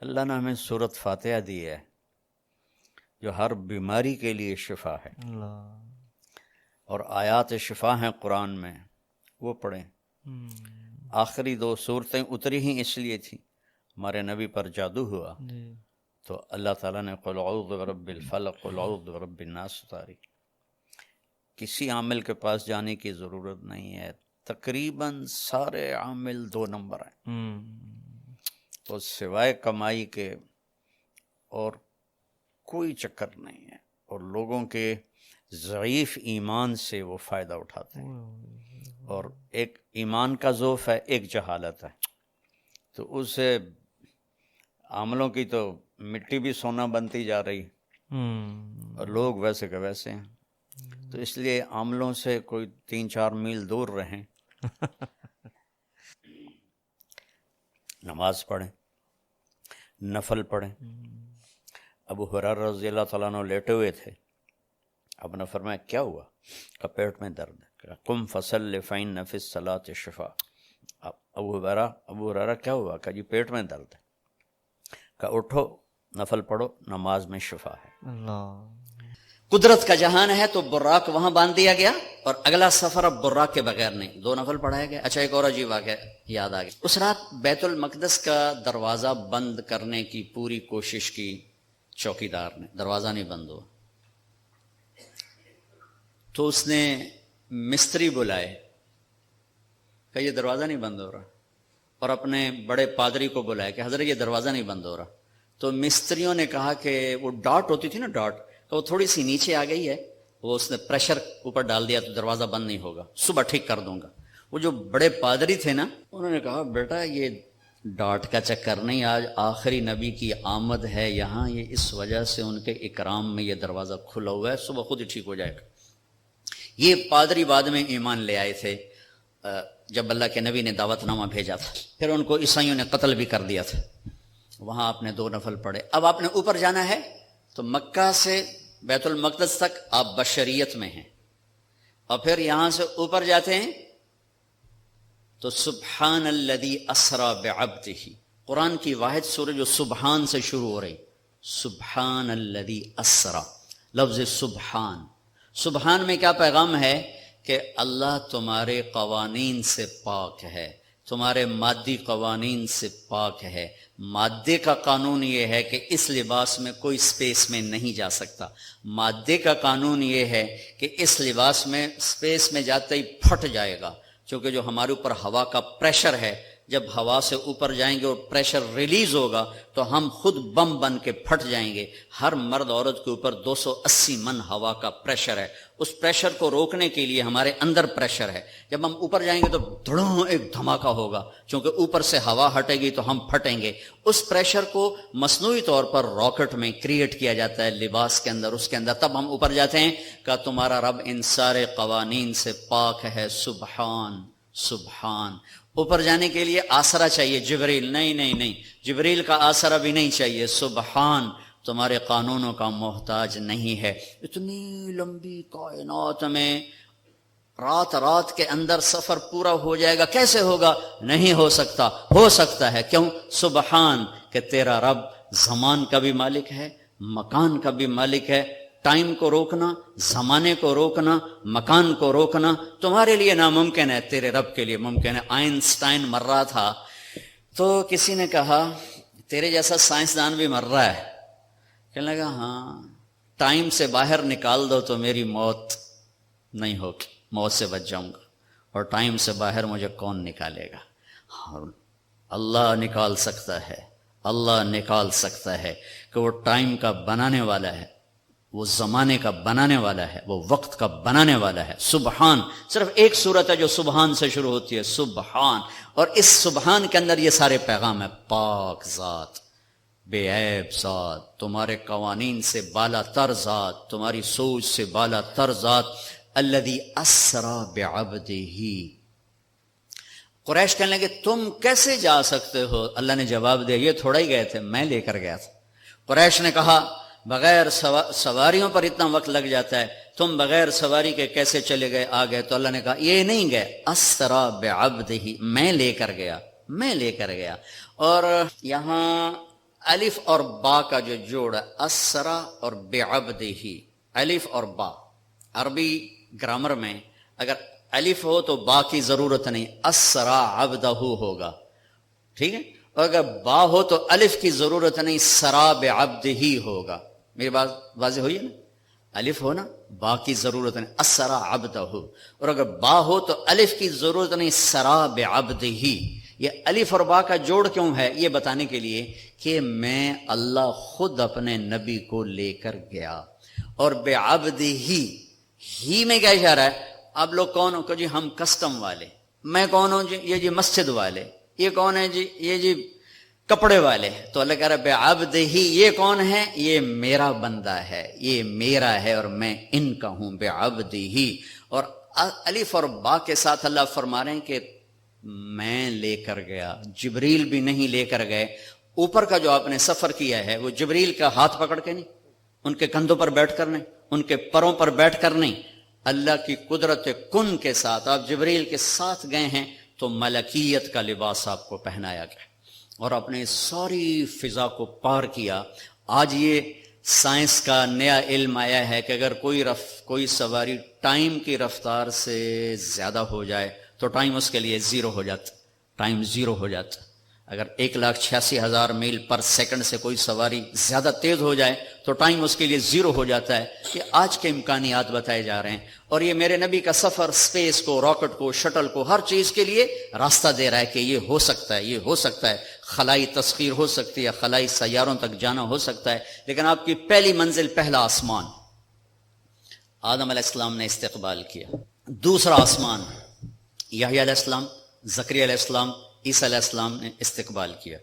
اللہ نے ہمیں سورۃ فاتحہ دی ہے جو ہر بیماری کے لیے شفا ہے، اور آیات شفا ہیں قرآن میں، وہ پڑھیں۔ آخری 2 صورتیں اتری ہی اس لیے تھیں، ہمارے نبی پر جادو ہوا تو اللہ تعالیٰ نے قل اعوذ برب الفلق قل اعوذ برب الناس اتاری۔ کسی عامل کے پاس جانے کی ضرورت نہیں ہے، تقریباً سارے عامل 2 نمبر ہیں، تو سوائے کمائی کے اور کوئی چکر نہیں ہے، اور لوگوں کے ضعیف ایمان سے وہ فائدہ اٹھاتے ہیں، اور ایک ایمان کا ضعف ہے، ایک جہالت ہے، تو اس سے عاملوں کی تو مٹی بھی سونا بنتی جا رہی، اور لوگ ویسے کہ ویسے ہیں۔ تو اس لیے عاملوں سے کوئی 3-4 میل دور رہیں، نماز پڑھیں، نفل پڑھیں۔ ابو ہریرہ رضی اللہ تعالیٰ عنہ لیٹے ہوئے تھے، اب نے فرمایا کیا ہوا؟ کہ پیٹ میں درد ہے۔ قم فصل فإن فی الصلاۃ شفاء۔ ابو ہریرہ کیا ہوا؟ کہ جی پیٹ میں درد ہے۔ کہ اٹھو نفل پڑھو، نماز میں شفا ہے۔ قدرت کا جہان ہے تو براق وہاں باندھ دیا گیا، اور اگلا سفر اب براق کے بغیر نہیں، 2 نفل پڑھائے گئے۔ اچھا ایک اور عجیب واقعہ یاد آ گیا، اس رات بیت المقدس کا دروازہ بند کرنے کی پوری کوشش کی چوکیدار نے، دروازہ نہیں بند ہوا، تو اس نے مستری بلائے کہ یہ دروازہ نہیں بند ہو رہا، اور اپنے بڑے پادری کو بلائے کہ حضرت یہ دروازہ نہیں بند ہو رہا۔ تو مستریوں نے کہا کہ وہ ڈاٹ ہوتی تھی نا، ڈاٹ، تو وہ تھوڑی سی نیچے آ گئی ہے، وہ اس نے پریشر اوپر ڈال دیا تو دروازہ بند نہیں ہوگا، صبح ٹھیک کر دوں گا۔ وہ جو بڑے پادری تھے نا، انہوں نے کہا بیٹا یہ ڈاٹ کا چکر نہیں، آج آخری نبی کی آمد ہے یہاں، یہ اس وجہ سے ان کے اکرام میں یہ دروازہ کھلا ہوا ہے، صبح خود ہی ٹھیک ہو جائے گا۔ یہ پادری بعد میں ایمان لے آئے تھے جب اللہ کے نبی نے دعوت نامہ بھیجا تھا، پھر ان کو عیسائیوں نے قتل بھی کر دیا تھا۔ وہاں آپ نے 2 نفل پڑھے۔ اب آپ نے اوپر جانا ہے تو مکہ سے بیت المقدس تک آپ بشریت میں ہیں، اور پھر یہاں سے اوپر جاتے ہیں تو سبحان الذی اسری بعبدہ، قرآن کی واحد سورہ جو سبحان سے شروع ہو رہی، سبحان الذی اسری، لفظ سبحان۔ سبحان میں کیا پیغام ہے؟ کہ اللہ تمہارے قوانین سے پاک ہے، تمہارے مادی قوانین سے پاک ہے۔ مادے کا قانون یہ ہے کہ اس لباس میں کوئی سپیس میں نہیں جا سکتا، مادے کا قانون یہ ہے کہ اس لباس میں سپیس میں جاتے ہی پھٹ جائے گا، چونکہ جو ہمارے اوپر ہوا کا پریشر ہے، جب ہوا سے اوپر جائیں گے اور پریشر ریلیز ہوگا تو ہم خود بم بن کے پھٹ جائیں گے۔ ہر مرد عورت کے اوپر 280 من ہوا کا پریشر ہے، اس پریشر کو روکنے کے لیے ہمارے اندر پریشر ہے، جب ہم اوپر جائیں گے تو دھڑوں ایک دھماکہ ہوگا، چونکہ اوپر سے ہوا ہٹے گی تو ہم پھٹیں گے۔ اس پریشر کو مصنوعی طور پر راکٹ میں کریٹ کیا جاتا ہے، لباس کے اندر، اس کے اندر، تب ہم اوپر جاتے ہیں کہ تمہارا رب ان سارے قوانین سے پاک ہے، سبحان سبحان۔ اوپر جانے کے لیے آسرا چاہیے، جبریل نہیں، جبریل کا آسرا بھی نہیں چاہیے، سبحان تمہارے قانونوں کا محتاج نہیں ہے۔ اتنی لمبی کائنات میں رات کے اندر سفر پورا ہو جائے گا، کیسے ہوگا؟ نہیں ہو سکتا، ہو سکتا ہے، کیوں؟ سبحان کہ تیرا رب زمان کا بھی مالک ہے، مکان کا بھی مالک ہے۔ ٹائم کو روکنا، زمانے کو روکنا، مکان کو روکنا تمہارے لیے ناممکن ہے، تیرے رب کے لیے ممکن ہے۔ آئنسٹائن مر رہا تھا تو کسی نے کہا تیرے جیسا سائنسدان بھی مر رہا ہے، کہنے لگا ہاں، ٹائم سے باہر نکال دو تو میری موت نہیں ہوگی، موت سے بچ جاؤں گا، اور ٹائم سے باہر مجھے کون نکالے گا؟ اللہ نکال سکتا ہے، اللہ نکال سکتا ہے کہ وہ ٹائم کا بنانے والا ہے، وہ زمانے کا بنانے والا ہے، وہ وقت کا بنانے والا ہے۔ سبحان، صرف ایک صورت ہے جو سبحان سے شروع ہوتی ہے، سبحان، اور اس سبحان کے اندر یہ سارے پیغام ہے۔ پاک ذات، بے عیب ذات، تمہارے قوانین سے بالا تر ذات، تمہاری سوچ سے بالا تر ذات، الذی اسری بعبدہ۔ قریش کہنے لگے تم کیسے جا سکتے ہو؟ اللہ نے جواب دیا یہ تھوڑا ہی گئے تھے، میں لے کر گیا تھا۔ قریش نے کہا بغیر سواریوں پر اتنا وقت لگ جاتا ہے، تم بغیر سواری کے کیسے چلے گئے آ گئے؟ تو اللہ نے کہا یہ نہیں گئے، اسری بعبدہ، میں لے کر گیا۔ اور یہاں الف اور با کا جو جوڑ ہے اسرا اور بعبدہ، الف اور با، عربی گرامر میں اگر الف ہو تو با کی ضرورت نہیں، اسرا عبدہ ہوگا، ٹھیک ہے، اور اگر با ہو تو الف کی ضرورت نہیں، سرا بعبدہ ہوگا۔ میری بات واضح ہوئی ہے نا؟ الف ہو نا، با کی ضرورت نہیں، اسرا عبدہ، اور اگر با ہو تو الف کی ضرورت نہیں، سرا بعبدہ۔ یہ الف اور با کا جوڑ کیوں ہے؟ یہ بتانے کے لیے کہ میں اللہ خود اپنے نبی کو لے کر گیا، اور بعبدہ ہی میں کیا اشارہ ہے؟ آپ لوگ کون ہو کہ جی ہم کسٹم والے، میں کون ہوں جی؟ یہ جی مسجد والے، یہ کون ہے جی؟ یہ جی کپڑے والے۔ تو اللہ کہہ رہا ہے بعبدہ، یہ کون ہے؟ یہ میرا بندہ ہے، یہ میرا ہے اور میں ان کا ہوں، بعبدہ۔ اور الف اور با کے ساتھ اللہ فرما رہے ہیں کہ میں لے کر گیا، جبریل بھی نہیں لے کر گئے۔ اوپر کا جو آپ نے سفر کیا ہے وہ جبریل کا ہاتھ پکڑ کے نہیں، ان کے کندھوں پر بیٹھ کر نہیں، ان کے پروں پر بیٹھ کر نہیں، اللہ کی قدرت کن کے ساتھ آپ جبریل کے ساتھ گئے ہیں، تو ملکیت کا لباس آپ کو پہنایا گیا اور اپنے ساری فضا کو پار کیا۔ آج یہ سائنس کا نیا علم آیا ہے کہ اگر کوئی سواری ٹائم کی رفتار سے زیادہ ہو جائے تو ٹائم اس کے لیے زیرو ہو جاتا، ٹائم زیرو ہو جاتا۔ اگر 1,86,000 میل پر سیکنڈ سے کوئی سواری زیادہ تیز ہو جائے تو ٹائم اس کے لیے زیرو ہو جاتا ہے۔ یہ آج کے امکانیات بتائے جا رہے ہیں، اور یہ میرے نبی کا سفر سپیس کو، راکٹ کو، شٹل کو، ہر چیز کے لیے راستہ دے رہا ہے کہ یہ ہو سکتا ہے، یہ ہو سکتا ہے، خلائی تسخیر ہو سکتی ہے، خلائی سیاروں تک جانا ہو سکتا ہے۔ لیکن آپ کی پہلی منزل، پہلا آسمان آدم علیہ السلام نے استقبال کیا، دوسرا آسمان یحییٰ علیہ السلام، زکریا علیہ السلام، عیسیٰ علیہ السلام نے استقبال کیا،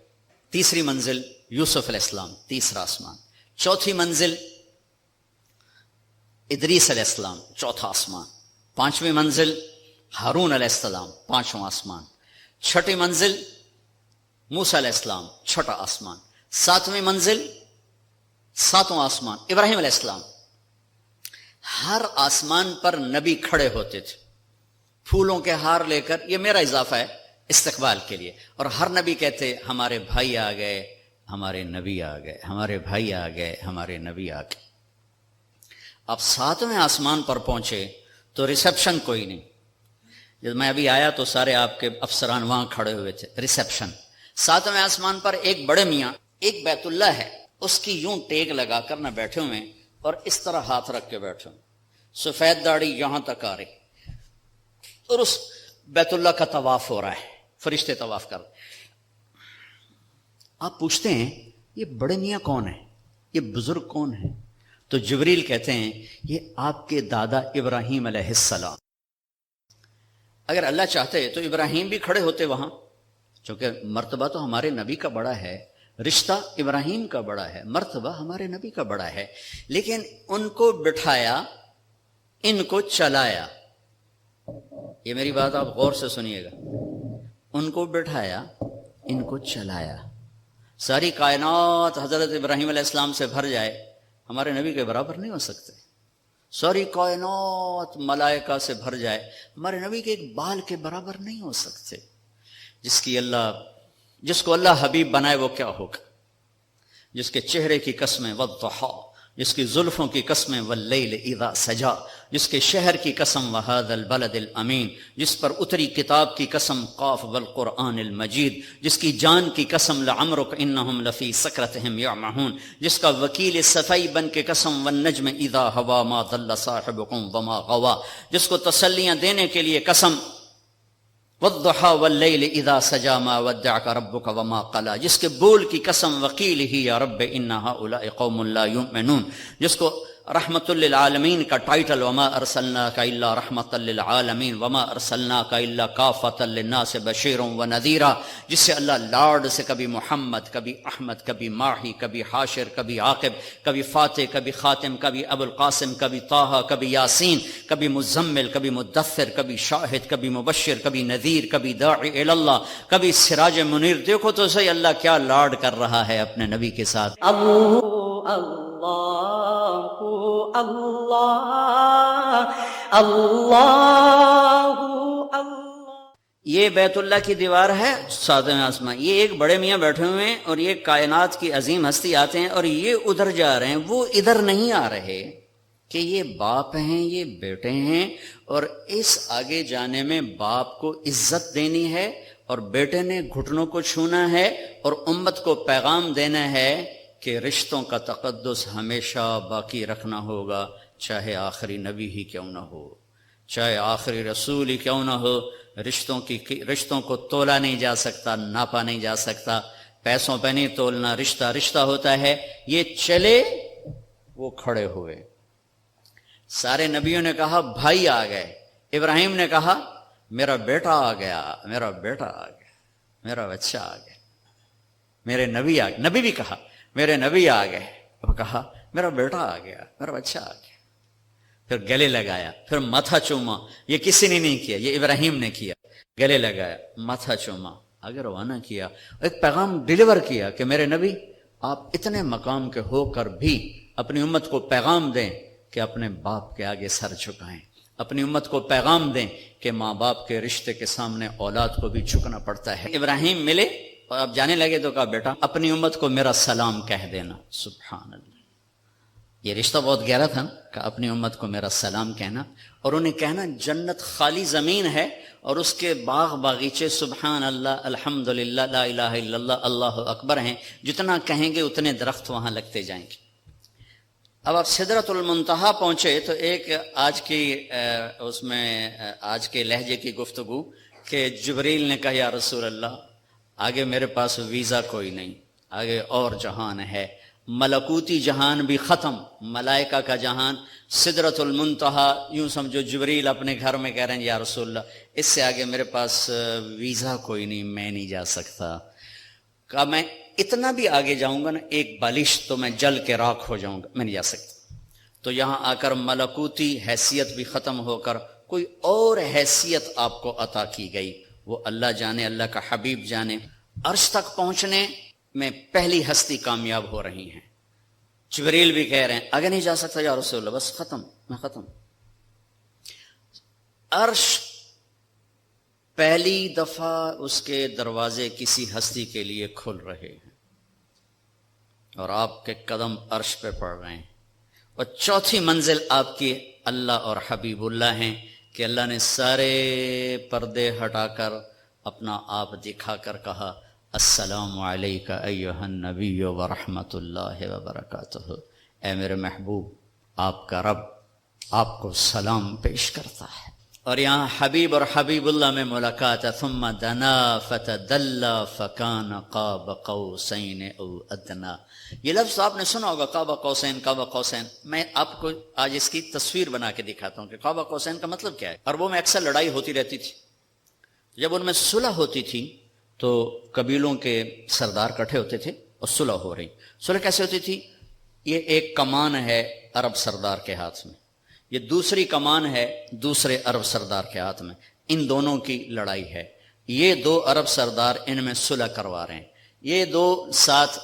تیسری منزل یوسف علیہ السلام، تیسرا آسمان، چوتھی منزل ادریس علیہ السلام، چوتھا آسمان، پانچویں منزل ہارون علیہ السلام، پانچواں آسمان، چھٹی منزل موسیٰ علیہ السلام، چھٹا آسمان، ساتویں منزل، ساتواں آسمان ابراہیم علیہ السلام۔ ہر آسمان پر نبی کھڑے ہوتے تھے پھولوں کے ہار لے کر، یہ میرا اضافہ ہے استقبال کے لیے، اور ہر نبی کہتے ہمارے بھائی آ گئے، ہمارے نبی آ گئے، ہمارے بھائی آ گئے، ہمارے نبی آ گئے۔ اب ساتویں آسمان پر پہنچے تو ریسیپشن کوئی نہیں۔ جب میں ابھی آیا تو سارے آپ کے افسران وہاں کھڑے ہوئے تھے، ریسیپشن۔ ساتویں آسمان پر ایک بڑے میاں، ایک بیت اللہ ہے، اس کی یوں ٹیک لگا کر نہ بیٹھے ہوئے اور اس طرح ہاتھ رکھ کے بیٹھے ہوئے، سفید داڑھی یہاں تک آ رہی، اور اس بیت اللہ کا طواف ہو رہا ہے، فرشتے طواف کر رہے۔ آپ پوچھتے ہیں یہ بڑے میاں کون ہیں، یہ بزرگ کون ہیں؟ تو جبریل کہتے ہیں یہ آپ کے دادا ابراہیم علیہ السلام۔ اگر اللہ چاہتے تو ابراہیم بھی کھڑے ہوتے وہاں، چونکہ مرتبہ تو ہمارے نبی کا بڑا ہے، رشتہ ابراہیم کا بڑا ہے، مرتبہ ہمارے نبی کا بڑا ہے، لیکن ان کو بٹھایا، ان کو چلایا۔ یہ میری بات آپ غور سے سنیے گا، ان کو بٹھایا، ان کو چلایا۔ ساری کائنات حضرت ابراہیم علیہ السلام سے بھر جائے، ہمارے نبی کے برابر نہیں ہو سکتے۔ ساری کائنات ملائکہ سے بھر جائے، ہمارے نبی کے ایک بال کے برابر نہیں ہو سکتے۔ جس کو اللہ حبیب بنائے وہ کیا ہوگا؟ جس کے چہرے کی قسمیں والضحیٰ، جس کی زلفوں کی قسمیں واللیل اذا سجا، جس کے شہر کی قسم وہذا البلد الامین، جس پر اتری کتاب کی قسم قاف والقرآن المجید، جس کی جان کی قسم لعمرک انہم لفی سکرتہم یعمہون، جس کا وکیل صفائی بن کے قسم والنجم اذا ہوا ما ضل صاحبکم وما غوا، جس کو تسلیاں دینے کے لیے قسم والضحیٰ واللیل اذا سجا ما ودعک ربک وما قلا، جس کے بول کی قسم وقیل ہی یا رب ان ہؤلاء قوم لا یؤمنون، جس کو رحمت للعالمین کا ٹائٹل وما ارسلناک الا رحمت للعالمین وما ارسلناک الا کافۃ للناس بشیرا ونذیرا، جس سے اللہ لاڈ سے کبھی محمد، کبھی احمد، کبھی ماہی، کبھی حاشر، کبھی عاقب، کبھی فاتح، کبھی خاتم، کبھی ابو القاسم، کبھی طٰہٰ، کبھی یاسین، کبھی مزمل، کبھی مدثر، کبھی شاہد، کبھی مبشر، کبھی نذیر، کبھی داعی الی اللہ، کبھی سراج منیر۔ دیکھو تو صحیح اللہ کیا لاڈ کر رہا ہے اپنے نبی کے ساتھ۔ اللہ اللہ اللہ اللہ۔ یہ بیت اللہ کی دیوار ہے، ساتویں آسمان، یہ ایک بڑے میاں بیٹھے ہوئے ہیں اور یہ کائنات کی عظیم ہستی آتے ہیں اور یہ ادھر جا رہے ہیں، وہ ادھر نہیں آ رہے، کہ یہ باپ ہیں، یہ بیٹے ہیں، اور اس آگے جانے میں باپ کو عزت دینی ہے اور بیٹے نے گھٹنوں کو چھونا ہے اور امت کو پیغام دینا ہے کہ رشتوں کا تقدس ہمیشہ باقی رکھنا ہوگا، چاہے آخری نبی ہی کیوں نہ ہو، چاہے آخری رسول ہی کیوں نہ ہو۔ رشتوں کو تولا نہیں جا سکتا، ناپا نہیں جا سکتا، پیسوں پہ نہیں تولنا، رشتہ رشتہ ہوتا ہے۔ یہ چلے، وہ کھڑے ہوئے۔ سارے نبیوں نے کہا بھائی آ گئے، ابراہیم نے کہا میرا بیٹا آ گیا، میرا بیٹا آ گیا، میرا بچہ آ گیا، میرے نبی آ گئے، نبی بھی کہا میرے نبی آ گئے، وہ کہا میرا بیٹا آ گیا، میرا بچہ آ گیا، پھر گلے لگایا، پھر ماتھا چوما۔ یہ کسی نے نہیں کیا، یہ ابراہیم نے کیا۔ گلے لگایا، ماتھا چوما، آگے روانہ کیا، ایک پیغام ڈیلیور کیا کہ میرے نبی آپ اتنے مقام کے ہو کر بھی اپنی امت کو پیغام دیں کہ اپنے باپ کے آگے سر جھکائیں، اپنی امت کو پیغام دیں کہ ماں باپ کے رشتے کے سامنے اولاد کو بھی جھکنا پڑتا ہے۔ ابراہیم ملے اور اب جانے لگے تو کہا بیٹا اپنی امت کو میرا سلام کہہ دینا۔ سبحان اللہ، یہ رشتہ بہت گہرا تھا کہ اپنی امت کو میرا سلام کہنا، اور انہیں کہنا جنت خالی زمین ہے اور اس کے باغ باغیچے سبحان اللہ، الحمدللہ، لا الہ الا اللہ، اللہ اکبر ہیں، جتنا کہیں گے اتنے درخت وہاں لگتے جائیں گے۔ اب آپ سدرۃ المنتہا پہنچے تو ایک آج کے لہجے کی گفتگو کہ جبریل نے کہا یا رسول اللہ آگے میرے پاس ویزا کوئی نہیں، آگے اور جہان ہے، ملکوتی جہان بھی ختم، ملائکہ کا جہان، سدرۃ المنتہا، یوں سمجھو جبریل اپنے گھر میں کہہ رہے ہیں یا رسول اللہ اس سے آگے میرے پاس ویزا کوئی نہیں، میں نہیں جا سکتا۔ کہا میں اتنا بھی آگے جاؤں گا نا ایک بالش تو میں جل کے راکھ ہو جاؤں گا، میں نہیں جا سکتا۔ تو یہاں آ کر ملکوتی حیثیت بھی ختم ہو کر کوئی اور حیثیت آپ کو عطا کی گئی، وہ اللہ جانے، اللہ کا حبیب جانے۔ عرش تک پہنچنے میں پہلی ہستی کامیاب ہو رہی ہیں، جبریل بھی کہہ رہے ہیں آگے نہیں جا سکتا یا رسول اللہ، بس ختم، میں ختم۔ عرش پہلی دفعہ اس کے دروازے کسی ہستی کے لیے کھل رہے ہیں اور آپ کے قدم عرش پہ پڑ رہے ہیں، اور چوتھی منزل آپ کی اللہ اور حبیب اللہ ہیں کہ اللہ نے سارے پردے ہٹا کر اپنا آپ دکھا کر کہا السلام علیکہ ایہا النبی ورحمۃ اللہ وبرکاتہ، اے میرے محبوب آپ کا رب آپ کو سلام پیش کرتا ہے۔ اور یہاں حبیب اور حبیب اللہ میں ملاقات ہے، ثم دنا فتدلی فکان قاب قوسین او ادنا۔ یہ لفظ آپ نے سنا ہوگا قاب قوسین، قاب قوسین۔ میں آپ کو آج اس کی تصویر بنا کے دکھاتا ہوں کہ قاب قوسین کا مطلب کیا ہے۔ عربوں میں اکثر لڑائی ہوتی رہتی تھی، جب ان میں صلح ہوتی تھی تو قبیلوں کے سردار کٹھے ہوتے تھے اور صلح ہو رہی۔ صلح کیسے ہوتی تھی؟ یہ ایک کمان ہے عرب سردار کے ہاتھ میں، یہ دوسری کمان ہے دوسرے عرب سردار کے ہاتھ میں، ان دونوں کی لڑائی ہے۔ یہ دو عرب سردار ان میں صلح کروا رہے ہیں، یہ دو ساتھ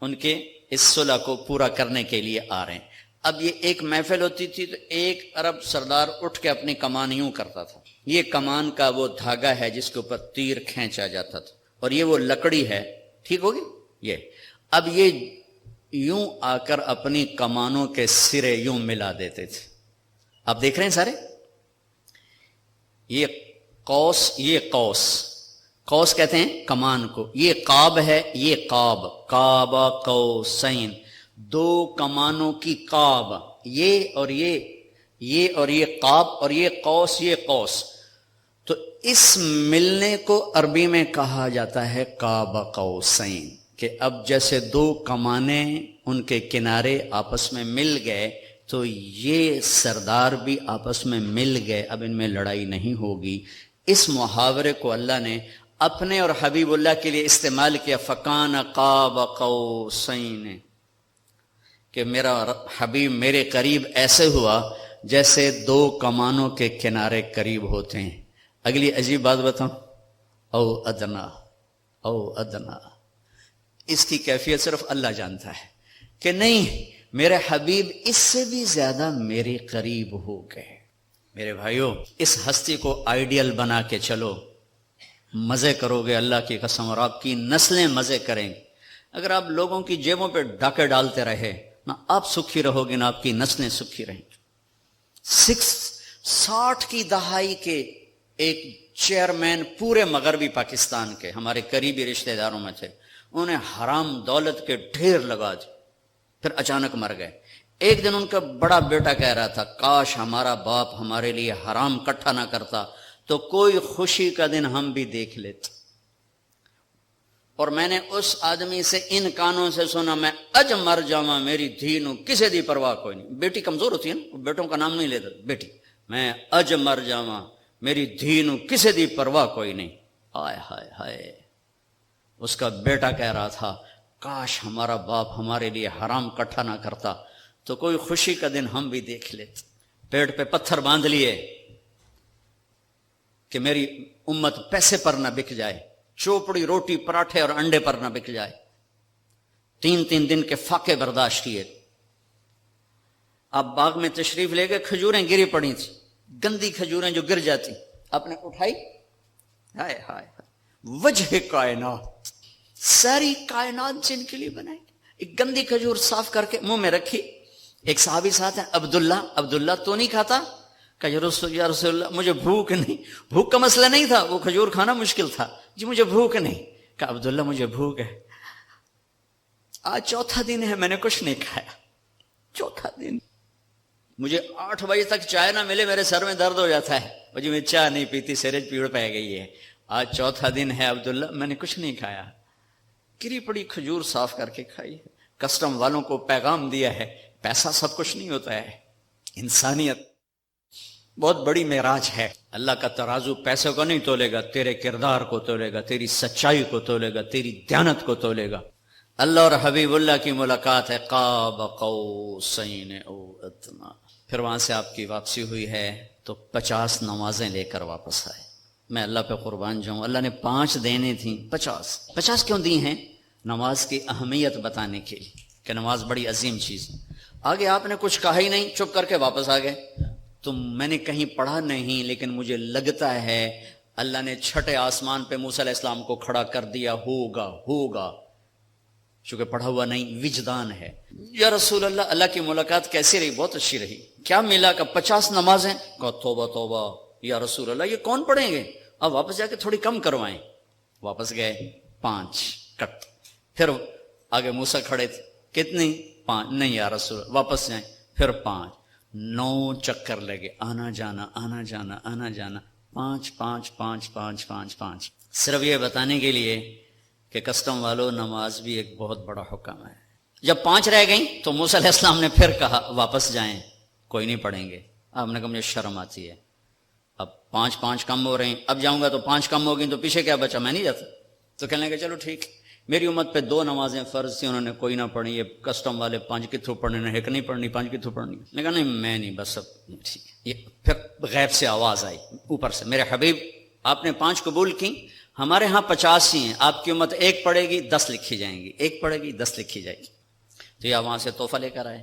ان کے اس صلح کو پورا کرنے کے لیے آ رہے ہیں۔ اب یہ ایک محفل ہوتی تھی تو ایک عرب سردار اٹھ کے اپنی کمان یوں کرتا تھا، یہ کمان کا وہ دھاگا ہے جس کے اوپر تیر کھینچا جاتا تھا، اور یہ وہ لکڑی ہے، ٹھیک ہوگی یہ۔ اب یہ یوں آ کر اپنی کمانوں کے سرے یوں ملا دیتے تھے۔ آپ دیکھ رہے ہیں سارے، یہ قوس، یہ قوس، قوس کہتے ہیں کمان کو، یہ قاب ہے، یہ قاب، قاب قوسین، دو کمانوں کی قاب، یہ اور یہ اور یہ قاب، اور یہ قوس، یہ قوس۔ تو اس ملنے کو عربی میں کہا جاتا ہے قاب قوسین، کہ اب جیسے دو کمانیں ان کے کنارے آپس میں مل گئے تو یہ سردار بھی آپس میں مل گئے، اب ان میں لڑائی نہیں ہوگی۔ اس محاورے کو اللہ نے اپنے اور حبیب اللہ کے لیے استعمال کیا، فکان قاب قوسین، کہ میرا حبیب میرے قریب ایسے ہوا جیسے دو کمانوں کے کنارے قریب ہوتے ہیں۔ اگلی عجیب بات بتاؤں، او ادنا، او ادنا، اس کی کیفیت صرف اللہ جانتا ہے کہ نہیں میرے حبیب اس سے بھی زیادہ میرے قریب ہو گئے۔ میرے بھائیوں، اس ہستی کو آئیڈیل بنا کے چلو، مزے کرو گے اللہ کی قسم، اور آپ کی نسلیں مزے کریں گی۔ اگر آپ لوگوں کی جیبوں پہ ڈاکے ڈالتے رہے، نہ آپ سکھی رہو گے نہ آپ کی نسلیں سکھی رہیں گی۔ 60 کی دہائی کے ایک چیئرمین پورے مغربی پاکستان کے، ہمارے قریبی رشتہ داروں میں تھے، انہیں حرام دولت کے ڈھیر لگا دی، پھر اچانک مر گئے۔ ایک دن ان کا بڑا بیٹا کہہ رہا تھا کاش ہمارا باپ ہمارے لیے حرام کٹھا نہ کرتا تو کوئی خوشی کا دن ہم بھی دیکھ لیتے۔ اور میں نے اس آدمی سے ان کانوں سے سنا، میں اج مر جاواں میری دھی نو کسے دی پرواہ کوئی نہیں۔ بیٹی کمزور ہوتی ہے نا، بیٹوں کا نام نہیں لیتا، بیٹی، میں اج مر جاواں میری دھی نو کسے دی پرواہ کوئی نہیں۔ آئے ہائے ہائے، اس کا بیٹا کہہ رہا تھا کاش ہمارا باپ ہمارے لیے حرام کٹھا نہ کرتا تو کوئی خوشی کا دن ہم بھی دیکھ لیتے۔ پیٹ پہ پتھر باندھ لیے کہ میری امت پیسے پر نہ بک جائے، چوپڑی روٹی پراٹھے اور انڈے پر نہ بک جائے۔ 3 دن کے فاقے برداشت کیے۔ آپ باغ میں تشریف لے گئے، کھجوریں گری پڑی تھی، گندی کھجوریں جو گر جاتی، آپ نے اٹھائی، ہائے ہائے وجہ کائنات، ساری کائنات جن کے لیے بنائی، ایک گندی کھجور صاف کر کے منہ میں رکھی۔ ایک صحابی ساتھ ہیں عبداللہ تو نہیں کھاتا؟ کہ یا رسول اللہ مجھے بھوک نہیں۔ بھوک کا مسئلہ نہیں تھا، وہ کھجور کھانا مشکل تھا، جی مجھے بھوک نہیں۔ کہ عبداللہ مجھے بھوک ہے، آج چوتھا دن ہے میں نے کچھ نہیں کھایا، چوتھا دن، مجھے 8 بجے تک چائے نہ ملے میرے سر میں درد ہو جاتا ہے، مجھے میں چائے نہیں پیتی، سیرج پیڑ پہ گئی ہے، آج چوتھا دن ہے عبداللہ میں نے کچھ نہیں کھایا۔ گری پڑی کھجور صاف کر کے کھائی ہے۔ کسٹم والوں کو پیغام دیا ہے پیسہ سب کچھ نہیں ہوتا ہے، انسانیت بہت بڑی معراج ہے۔ اللہ کا ترازو پیسے کو نہیں تولے گا، تیرے کردار کو تولے گا، تیری سچائی کو تولے گا، تیری دیانت کو تولے گا۔ اللہ اور حبیب اللہ کی ملاقات ہے، قاب قوسین او ادنی۔ پھر وہاں سے آپ کی واپسی ہوئی ہے تو 50 نمازیں لے کر واپس آئے۔ میں اللہ پہ قربان جاؤں، اللہ نے 5 دینی تھیں، 50 کیوں دی ہیں؟ نماز کی اہمیت بتانے کے لیے کہ نماز بڑی عظیم چیز ہے۔ آگے آپ نے کچھ کہا ہی نہیں، چپ کر کے واپس آ گئے۔ تو میں نے کہیں پڑھا نہیں لیکن مجھے لگتا ہے اللہ نے 6 آسمان پہ موسیٰ علیہ السلام کو کھڑا کر دیا، ہوگا، چونکہ پڑھا ہوا نہیں، وجدان ہے۔ یا رسول اللہ، اللہ کی ملاقات کیسی رہی؟ بہت اچھی رہی۔ کیا ملا؟ کہ 50 نمازیں۔ کہا توبہ یا رسول اللہ، یہ کون پڑھیں گے؟ اب واپس جا کے تھوڑی کم کروائیں۔ واپس گئے، 5 کٹ۔ پھر آگے موسیٰ کھڑے تھے، کتنی؟ 5۔ نہیں یا رسول اللہ، واپس جائیں، پھر 5۔ 9 چکر لگے، آنا جانا 5۔ صرف یہ بتانے کے لیے کہ کسٹم والوں، نماز بھی ایک بہت بڑا حکم ہے۔ جب 5 رہ گئیں تو موسیٰ علیہ السلام نے پھر کہا واپس جائیں، کوئی نہیں پڑھیں گے۔ آپ نے کہا مجھے شرم آتی ہے، اب 5 کم ہو رہے ہیں، اب جاؤں گا تو 5 کم ہو گئی تو پیچھے کیا بچا، میں نہیں جاتا۔ تو کہنے لگے چلو ٹھیک۔ میری امت پہ 2 نمازیں فرض تھیں، انہوں نے کوئی نہ پڑھی، یہ کسٹم والے 5 کے تھرو پڑھنے، نے ایک نہیں پڑھنی، 5 کے تھرو پڑھنی۔ میں کہا نہیں میں نہیں، بس اب ٹھیک ہے۔ یہ پھر غیب سے آواز آئی اوپر سے، میرے حبیب آپ نے 5 قبول کی، ہمارے ہاں 50 ہی ہیں، آپ کی امت 1 پڑھے گی 10 لکھی جائیں گی، 1 پڑھے گی 10 لکھی جائے گی۔ تو یہ وہاں سے تحفہ لے کر آئے۔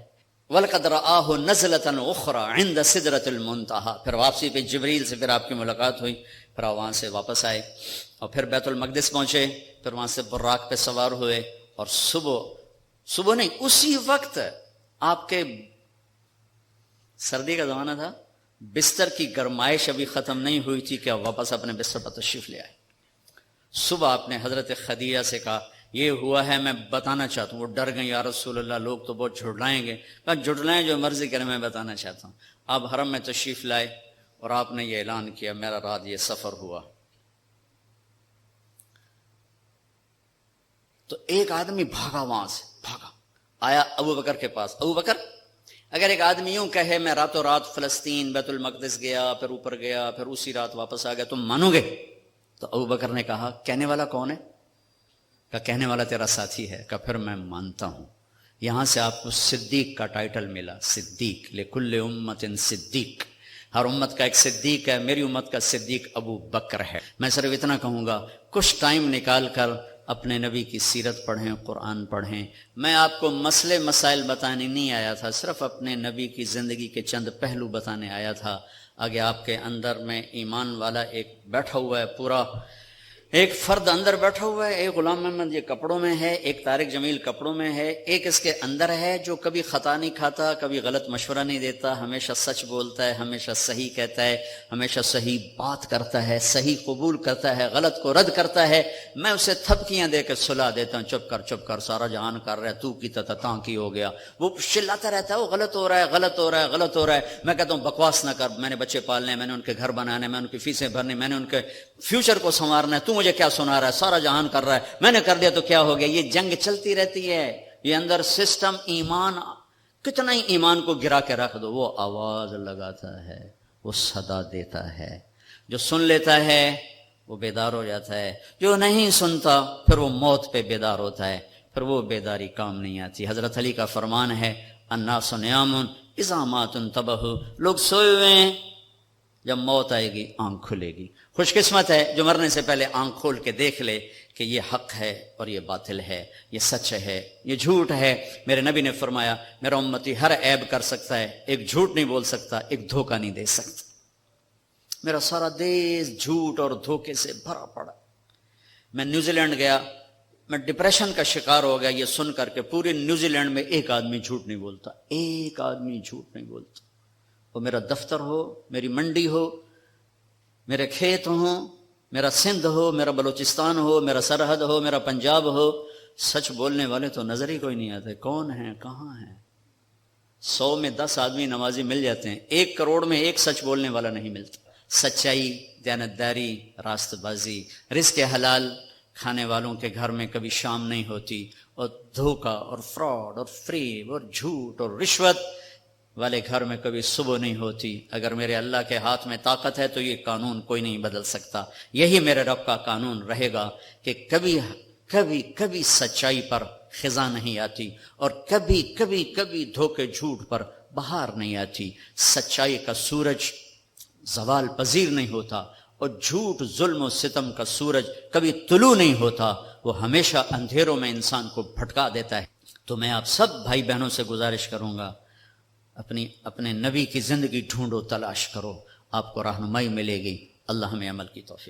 وَلَقَدْ رَآهُ نَزْلَةً أُخْرَىٰ عِنْدَ سِدْرَةِ الْمُنتَهَىٰ۔ پھر واپسی پہ جبریل سے پھر آپ کی ملاقات ہوئی، پھر آپ وہاں سے واپس آئے اور پھر بیت المقدس پہنچے، پھر وہاں سے براق پہ سوار ہوئے، اور صبح نہیں، اسی وقت آپ کے سردی کا زمانہ تھا، بستر کی گرمائش ابھی ختم نہیں ہوئی تھی کہ آپ واپس اپنے بستر پر تشریف لے آئے۔ صبح آپ نے حضرت خدیجہ سے کہا یہ ہوا ہے، میں بتانا چاہتا ہوں۔ وہ ڈر گئے، یا رسول اللہ لوگ تو بہت جھٹلائیں گے۔ کہا جھٹلائیں، جو مرضی کریں، میں بتانا چاہتا ہوں۔ آپ حرم میں تشریف لائے اور آپ نے یہ اعلان کیا میرا رات یہ سفر ہوا۔ تو ایک آدمی بھاگا، وہاں سے بھاگا، آیا ابو بکر کے پاس۔ ابو بکر، اگر ایک آدمی یوں کہے میں راتوں رات فلسطین بیت المقدس گیا، پھر اوپر گیا، پھر اسی رات واپس آ گیا، تم مانو گے؟ تو ابو بکر نے کہا کہنے والا کون ہے؟ کہ کہنے والا تیرا ساتھی ہے۔ کہ پھر میں مانتا ہوں۔ یہاں سے آپ کو صدیق کا ٹائٹل ملا، صدیق، لکل امت صدیق، ہر امت کا ایک صدیق ہے، میری امت کا صدیق ابو بکر ہے۔ میں صرف اتنا کہوں گا، کچھ ٹائم نکال کر اپنے نبی کی سیرت پڑھیں، قرآن پڑھیں۔ میں آپ کو مسئلے مسائل بتانے نہیں آیا تھا، صرف اپنے نبی کی زندگی کے چند پہلو بتانے آیا تھا۔ آگے آپ کے اندر میں ایمان والا ایک بیٹھا ہوا ہے، پورا ایک فرد اندر بیٹھا ہوا ہے، ایک غلام محمد یہ کپڑوں میں ہے، ایک طارق جمیل کپڑوں میں ہے، ایک اس کے اندر ہے جو کبھی خطا نہیں کھاتا، کبھی غلط مشورہ نہیں دیتا، ہمیشہ سچ بولتا ہے، ہمیشہ صحیح کہتا ہے، ہمیشہ صحیح بات کرتا ہے، صحیح قبول کرتا ہے، غلط کو رد کرتا ہے۔ میں اسے تھپکیاں دے کے سلا دیتا ہوں، چپ کر سارا جہان کر رہا ہے، تو کی تاں کی ہو گیا۔ وہ چلاتا رہتا ہے، وہ غلط ہو رہا ہے، غلط ہو رہا ہے، غلط ہو رہا ہے۔ میں کہتا ہوں بکواس نہ کر، میں نے بچے پالنے ہیں، میں نے ان کے گھر بنانے، میں نے ان کی فیسیں بھرنی، میں نے ان کے فیوچر کو سنوارنا ہے، تو مجھے کیا سنا رہا ہے؟ سارا جہان کر رہا ہے، میں نے کر دیا تو کیا ہو گیا؟ یہ جنگ چلتی رہتی ہے۔ یہ اندر سسٹم ایمان، کتنا ہی ایمان کو گرا کے رکھ دو، وہ آواز لگاتا ہے، وہ صدا دیتا ہے۔ جو سن لیتا ہے وہ بیدار ہو جاتا ہے، جو نہیں سنتا پھر وہ موت پہ بیدار ہوتا ہے، پھر وہ بیداری کام نہیں آتی۔ حضرت علی کا فرمان ہے الناس نیام اذا مات انتبہوا، لوگ سوئے ہوئے ہیں، جب موت آئے گی آنکھ کھلے گی۔ خوش قسمت ہے جو مرنے سے پہلے آنکھ کھول کے دیکھ لے کہ یہ حق ہے اور یہ باطل ہے، یہ سچ ہے، یہ جھوٹ ہے۔ میرے نبی نے فرمایا میرا امتی ہر عیب کر سکتا ہے، ایک جھوٹ نہیں بول سکتا، ایک دھوکہ نہیں دے سکتا۔ میرا سارا دیش جھوٹ اور دھوکے سے بھرا پڑا۔ میں نیوزی لینڈ گیا، میں ڈپریشن کا شکار ہو گیا یہ سن کر کے پورے نیوزی لینڈ میں ایک آدمی جھوٹ نہیں بولتا، ایک آدمی جھوٹ نہیں بولتا۔ وہ میرا دفتر ہو، میری منڈی ہو، میرے کھیت ہوں، میرا سندھ ہو، میرا بلوچستان ہو، میرا سرحد ہو، میرا پنجاب ہو، سچ بولنے والے تو نظر ہی کوئی نہیں آتے۔ کون ہیں، کہاں ہیں؟ 100 میں 10 آدمی نمازی مل جاتے ہیں، 1 کروڑ میں ایک سچ بولنے والا نہیں ملتا۔ سچائی، دیانتداری، راست بازی، رزق حلال کھانے والوں کے گھر میں کبھی شام نہیں ہوتی، اور دھوکہ اور فراڈ اور فریب اور جھوٹ اور رشوت والے گھر میں کبھی صبح نہیں ہوتی۔ اگر میرے اللہ کے ہاتھ میں طاقت ہے تو یہ قانون کوئی نہیں بدل سکتا۔ یہی میرے رب کا قانون رہے گا کہ کبھی سچائی پر خزاں نہیں آتی، اور کبھی دھوکے جھوٹ پر بہار نہیں آتی۔ سچائی کا سورج زوال پذیر نہیں ہوتا، اور جھوٹ، ظلم و ستم کا سورج کبھی طلوع نہیں ہوتا، وہ ہمیشہ اندھیروں میں انسان کو بھٹکا دیتا ہے۔ تو میں آپ سب بھائی بہنوں سے گزارش کروں گا، اپنے نبی کی زندگی ڈھونڈو، تلاش کرو، آپ کو رہنمائی ملے گی۔ اللہ ہمیں عمل کی توفیق۔